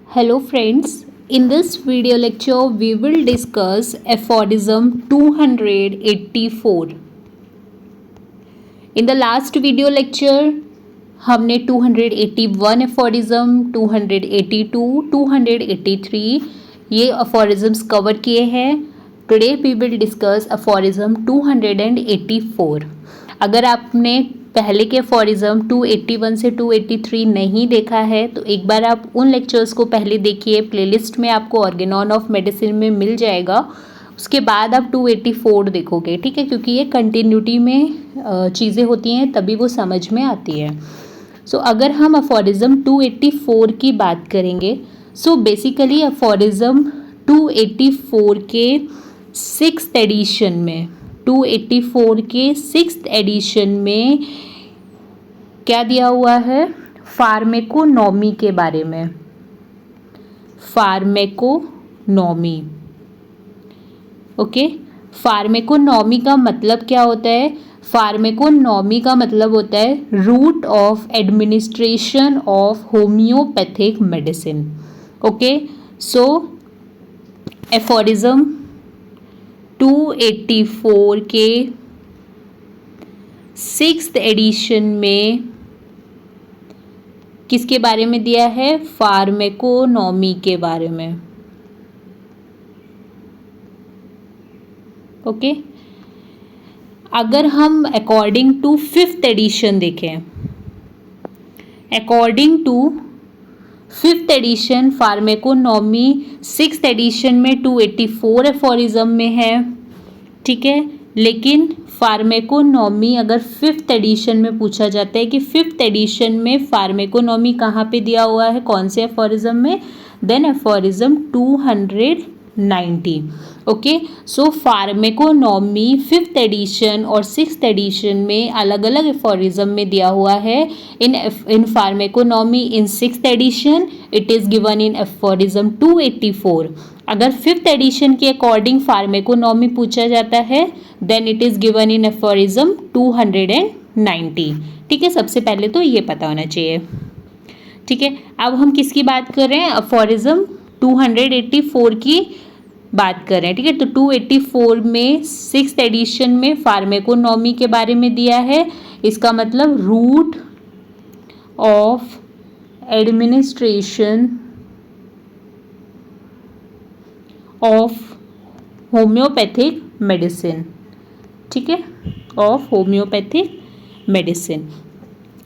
Hello friends, in this video lecture we will discuss aphorism 284. In the last video lecture हमने 281 aphorism, 282, 283 ये aphorisms cover किए हैं. Today we will discuss aphorism 284. अगर आपने पहले के aphorism 281 से 283 नहीं देखा है तो एक बार आप उन लेक्चर्स को पहले देखिए. प्लेलिस्ट में आपको ऑर्गेनॉन ऑफ मेडिसिन में मिल जाएगा. उसके बाद आप 284 देखोगे, ठीक है, क्योंकि ये कंटिन्यूटी में चीज़ें होती हैं तभी वो समझ में आती है. सो अगर हम अफोरिज्म 284 की बात करेंगे, सो बेसिकली अफोरिज्म 284 के 6th एडिशन में 284 के 6th एडिशन में क्या दिया हुआ है? फार्मेकोनॉमी के बारे में. फार्मेकोनॉमी, ओके. फार्मेकोनॉमी का मतलब क्या होता है? फार्मेकोनॉमी का मतलब होता है root of administration of homeopathic medicine. Okay, so aphorism 284 के 6th एडिशन में किसके बारे में दिया है? फार्मेकोनॉमी के बारे में. ओके, अगर हम अकॉर्डिंग टू 5th एडिशन देखें, according to 5th edition pharmacoeconomy 6th edition में 284 एफोरिज्म में है, ठीक है. लेकिन फार्मेकोनॉमी अगर 5th एडिशन में पूछा जाता है कि 5th एडिशन में फार्मेकोनॉमी कहाँ पे दिया हुआ है, कौन से एफोरिज्म में, देन एफोरिज्म 290. ओके, सो फार्मेकोनॉमी 5th एडिशन और 6th एडिशन में अलग अलग एफोरिज्म में दिया हुआ है. In pharmaconomy in 6th edition it is given in aphorism 284. अगर 5th एडिशन के अकॉर्डिंग फार्मेकोनॉमी पूछा जाता है then it is given in aphorism 290. ठीक है, सबसे पहले तो ये पता होना चाहिए. ठीक है, अब हम किसकी बात कर रहे हैं? एफोरिज्म 284 की बात कर रहे हैं. ठीक है, तो 284 में 6th एडिशन में फार्मेकोनॉमी के बारे में दिया है. इसका मतलब root of administration of homeopathic medicine. ठीक है, of homeopathic medicine.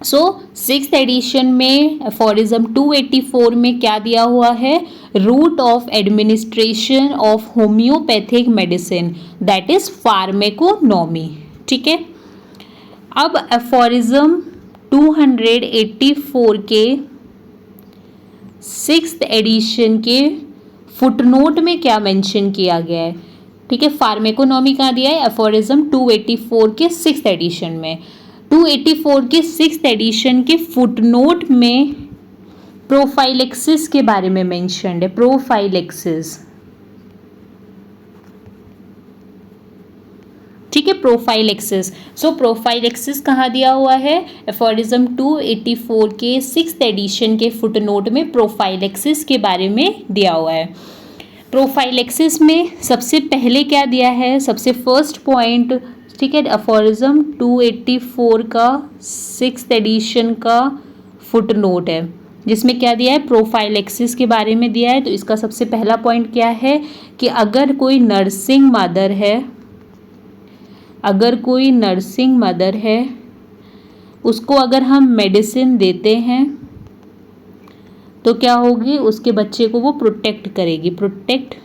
So 6th edition में एफोरिज्म 284 में क्या दिया हुआ है? Root of administration of homeopathic medicine, that is pharmacoeconomy. ठीक है, अब एफोरिज्म 284 के 6th एडिशन के फुटनोट में क्या मेंशन किया गया है? ठीक है, फार्मेकोनॉमी कहाँ दिया है? एफोरिज्म 284 के 6th एडिशन में. 284 के 6th एडिशन के फुटनोट में प्रोफाइलेक्सिस के बारे में मेंशन्ड है. प्रोफाइलेक्सिस, ठीक है, प्रोफाइलेक्सिस. सो प्रोफाइलेक्सिस कहाँ दिया हुआ है? एफोरिज्म 284 के 6th एडिशन के फुटनोट में प्रोफाइलेक्सिस के बारे में दिया हुआ है. प्रोफाइलेक्सिस में सबसे पहले क्या दिया है? सबसे फर्स्ट पॉइंट, ठीक है, एफोरिज्म 284 का 6th एडिशन का फुटनोट है जिसमें क्या दिया है? प्रोफाइलेक्सिस के बारे में दिया है. तो इसका सबसे पहला पॉइंट क्या है कि अगर कोई नर्सिंग मदर है, अगर कोई नर्सिंग मदर है, उसको अगर हम मेडिसिन देते हैं तो क्या होगी? उसके बच्चे को वो प्रोटेक्ट करेगी, प्रोटेक्ट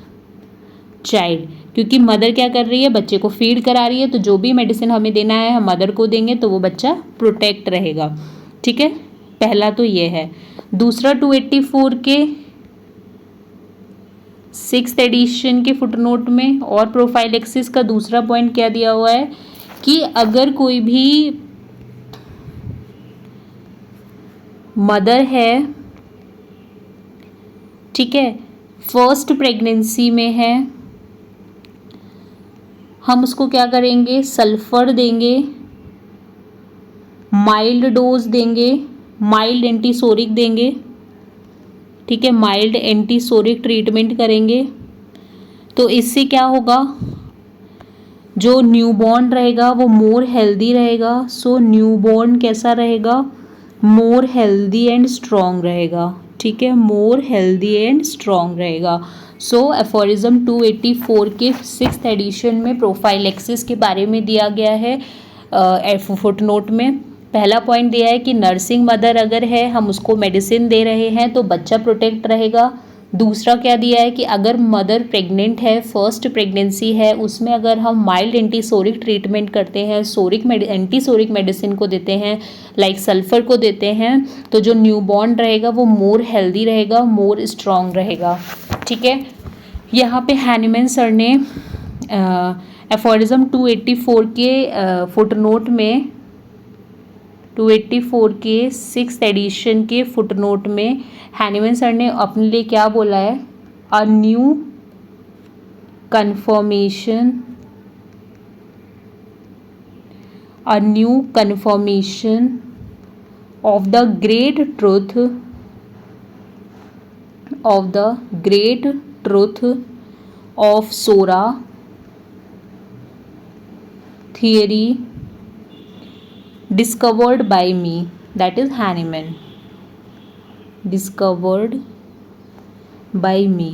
चाइल्ड. क्योंकि मदर क्या कर रही है? बच्चे को फीड करा रही है. तो जो भी मेडिसिन हमें देना है हम मदर को देंगे तो वो बच्चा प्रोटेक्ट रहेगा. ठीक है, पहला तो ये है. दूसरा 284 के 6th एडिशन के फुटनोट में और प्रोफाइलेक्सिस का दूसरा पॉइंट क्या दिया हुआ है कि अगर कोई भी मदर है, ठीक है, फर्स्ट प्रेगनेंसी में है, हम उसको क्या करेंगे? सल्फर देंगे, माइल्ड डोज देंगे, माइल्ड एंटीसोरिक देंगे. ठीक है, माइल्ड एंटीसोरिक ट्रीटमेंट करेंगे तो इससे क्या होगा, जो न्यूबॉर्न रहेगा वो मोर हेल्दी रहेगा। सो न्यूबॉर्न कैसा रहेगा, मोर हेल्दी एंड स्ट्रॉन्ग रहेगा। ठीक है, मोर हेल्दी एंड स्ट्रॉन्ग रहेगा। सो एफोरिज्म 284 के 6th एडिशन में प्रोफाइलेक्सिस के बारे में दिया गया है। फुटनोट में पहला पॉइंट दिया है कि नर्सिंग मदर अगर है, हम उसको मेडिसिन दे रहे हैं तो बच्चा प्रोटेक्ट रहेगा। दूसरा क्या दिया है कि अगर मदर प्रेग्नेंट है, फर्स्ट प्रेगनेंसी है, उसमें अगर हम माइल्ड एंटीसोरिक ट्रीटमेंट करते हैं, एंटीसोरिक मेडिसिन को देते हैं, लाइक सल्फर को देते हैं, तो जो न्यूबॉर्न रहेगा वो मोर हेल्दी रहेगा, मोर स्ट्रॉन्ग रहेगा। ठीक है, यहाँ पे हैनीमैन सर ने एफोरिज्म 284 के फुटनोट में 284 के 6th एडिशन के फुटनोट में हैनीमैन सर ने अपने लिए क्या बोला है, a new confirmation of the great truth of Zorah theory discovered by me, that is Hahnemann, discovered by me।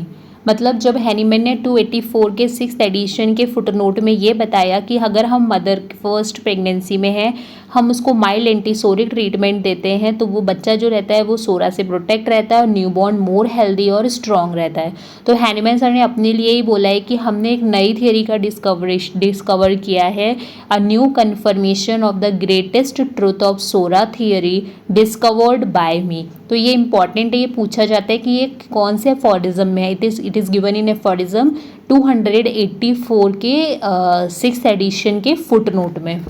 मतलब जब हैनीमैन ने 284 के 6th एडिशन के फुटनोट में ये बताया कि अगर हम मदर फर्स्ट प्रेगनेंसी में है, हम उसको माइल्ड एंटीसोरिक ट्रीटमेंट देते हैं तो वो बच्चा जो रहता है वो सोरा से प्रोटेक्ट रहता है और न्यूबॉर्न मोर हेल्दी और स्ट्रॉन्ग रहता है। तो हैनीमैन सर ने अपने लिए ही बोला है कि हमने एक नई थियरी का डिस्कवर किया है, a new confirmation of the greatest truth of Zorah theory discovered by me. तो ये इंपॉर्टेंट है, ये पूछा जाता है कि ये कौन से एफोरिज्म में है। It is given in aphorism 284 के 6th एडिशन के फुटनोट में।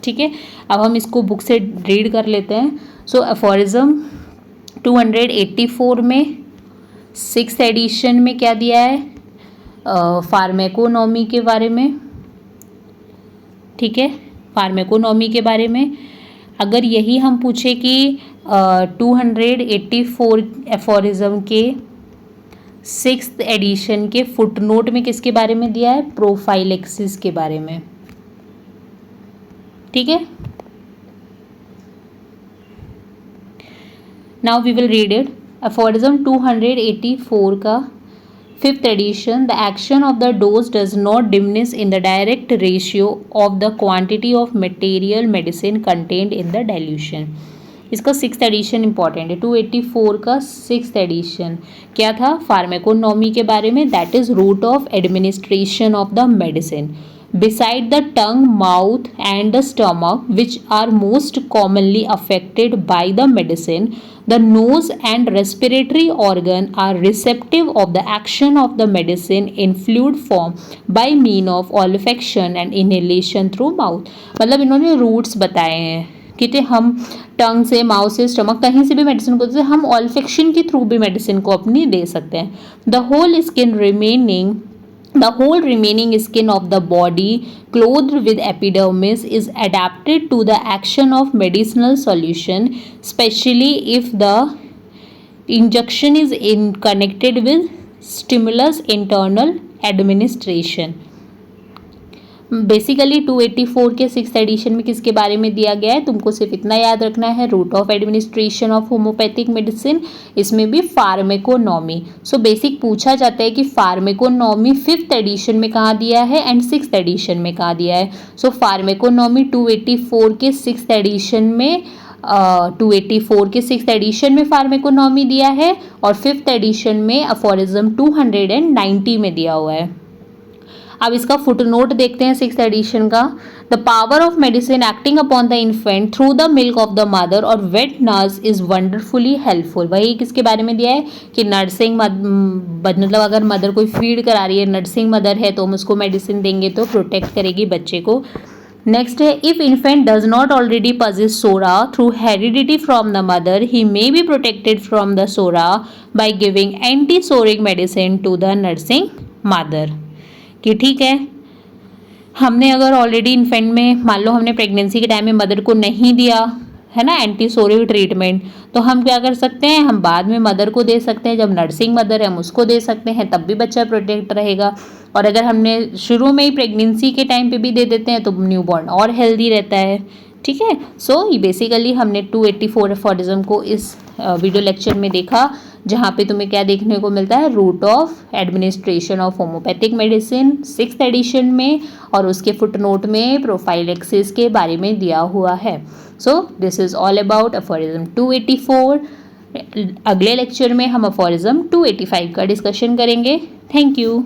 ठीक है, अब हम इसको बुक से रीड कर लेते हैं। सो एफोरिज्म 284 में 6th एडिशन में क्या दिया है, फार्मेकोनॉमी के बारे में। ठीक है, फार्मेकोनॉमी के बारे में अगर यही हम पूछे कि 284 एफोरिज्म के 6th एडिशन के फुटनोट में किसके बारे में दिया है, प्रोफाइलेक्सिस के बारे में। ठीक है, now we will read it. Aphorism 284 का 5th edition, the action of the dose does not diminish in the direct ratio of the quantity of material medicine contained in the dilution. इसका 6th addition important है। 284 का 6th addition क्या था, फार्मेकोनॉमी के बारे में, that is root of administration of the medicine. Beside the tongue, mouth and the stomach, which are most commonly affected by the medicine, the nose and respiratory organ are receptive of the action of the medicine in fluid form by mean of olfaction and inhalation through mouth। मतलब इन्होंने roots बताए हैं कि हम टंग से, mouth से, stomach, कहीं से भी मेडिसिन को, जैसे हम ऑल्फेक्शन के थ्रू भी मेडिसिन को अपनी दे सकते हैं। The whole remaining skin of the body clothed with epidermis is adapted to the action of medicinal solution, especially if the injection is connected with stimulus internal administration। Basically 284 के 6th edition में किसके बारे में दिया गया है, तुमको सिर्फ इतना याद रखना है, root of administration of homeopathic medicine, इसमें भी फार्मेकोनॉमी। सो बेसिक पूछा जाता है कि फार्मेकोनॉमी 5th एडिशन में कहाँ दिया है एंड 6th एडिशन में कहाँ दिया है। सो फार्मेकोनॉमी 284 के 6th एडिशन में 284 के 6th एडिशन में फार्मेकोनॉमी दिया है और 5th एडिशन में एफोरिज्म 290 में दिया हुआ है। अब इसका फुटनोट देखते हैं 6th एडिशन का। The power of medicine acting upon the infant through the milk of the mother और wet nurse is wonderfully helpful. वही किसके बारे में दिया है कि नर्सिंग मतलब अगर मदर कोई फीड करा रही है, नर्सिंग मदर है, तो हम उसको मेडिसिन देंगे तो प्रोटेक्ट करेगी बच्चे को। नेक्स्ट है, if infant does not already possess psora through heredity from the mother, he may be protected from the psora by giving antipsoric medicine to the nursing mother. कि ठीक है, हमने अगर ऑलरेडी इन्फेंट में, मान लो हमने प्रेगनेंसी के टाइम में मदर को नहीं दिया है ना, एंटीसोरियल ट्रीटमेंट, तो हम क्या कर सकते हैं, हम बाद में मदर को दे सकते हैं, जब नर्सिंग मदर है हम उसको दे सकते हैं, तब भी बच्चा प्रोटेक्ट रहेगा। और अगर हमने शुरू में ही प्रेगनेंसी के टाइम पे भी दे देते हैं तो न्यूबॉर्न और हेल्दी रहता है। ठीक है, सो ये बेसिकली हमने 284 एफोरिज्म को इस वीडियो लेक्चर में देखा, जहाँ पे तुम्हें क्या देखने को मिलता है, root of administration of homeopathic medicine 6th edition में, और उसके फुटनोट में प्रोफाइलेक्सिस के बारे में दिया हुआ है। So this is all about aphorism 284। अगले लेक्चर में हम अफोरिज्म 285 का डिस्कशन करेंगे। Thank you.